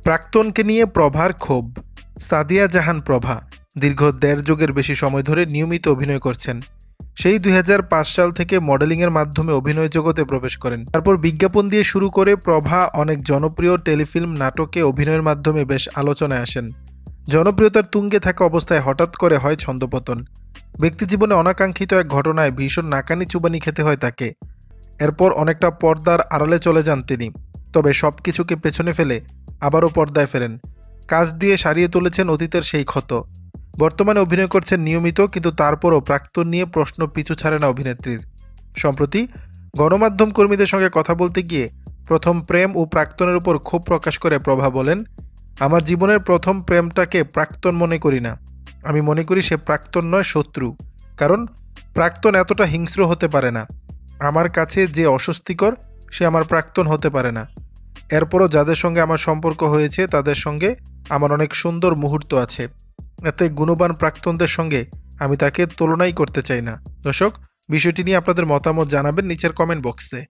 প্রাক্তনকে নিয়ে প্রভার ক্ষোভ। সাদিয়া জাহান প্রভা দীর্ঘ ১.৫ যুগের বেশি সময় ধরে নিয়মিত অভিনয় করছেন। সেই ২০০৫ সাল থেকে মডেলিংয়ের মাধ্যমে অভিনয় জগতে প্রবেশ করেন। তারপর বিজ্ঞাপন দিয়ে শুরু করে প্রভা অনেক জনপ্রিয় টেলিফিল্ম, নাটকে অভিনয়ের মাধ্যমে বেশ আলোচনায় আসেন। জনপ্রিয়তার তুঙ্গে থাকা অবস্থায় হঠাৎ করে হয় ছন্দপতন। ব্যক্তিজীবনে অনাকাঙ্ক্ষিত এক ঘটনায় ভীষণ নাকানি চুবানি খেতে হয় তাকে। এরপর অনেকটা পর্দার আড়ালে চলে যান তিনি। তবে সব কিছুকে পেছনে ফেলে আবারও পর্দায় ফেরেন। কাজ দিয়ে সারিয়ে তুলেছেন অতীতের সেই ক্ষত। বর্তমানে অভিনয় করছেন নিয়মিত, কিন্তু তারপরও প্রাক্তন নিয়ে প্রশ্ন পিছু ছাড়ে না অভিনেত্রীর। সম্প্রতি গণমাধ্যম কর্মীদের সঙ্গে কথা বলতে গিয়ে প্রথম প্রেম ও প্রাক্তনের উপর ক্ষোভ প্রকাশ করে প্রভা বলেন, আমার জীবনের প্রথম প্রেমটাকে প্রাক্তন মনে করি না। আমি মনে করি সে প্রাক্তন নয়, শত্রু। কারণ প্রাক্তন এতটা হিংস্র হতে পারে না। আমার কাছে যে অস্বস্তিকর সে আমার প্রাক্তন হতে পারে না। এরপরও যাদের সঙ্গে আমার সম্পর্ক হয়েছে তাদের সঙ্গে আমার অনেক সুন্দর মুহূর্ত আছে। এতে গুণবান প্রাক্তনদের সঙ্গে আমি তাকে তুলনাই করতে চাই না। দর্শক, বিষয়টি নিয়ে আপনাদের মতামত জানাবেন নিচের কমেন্ট বক্সে।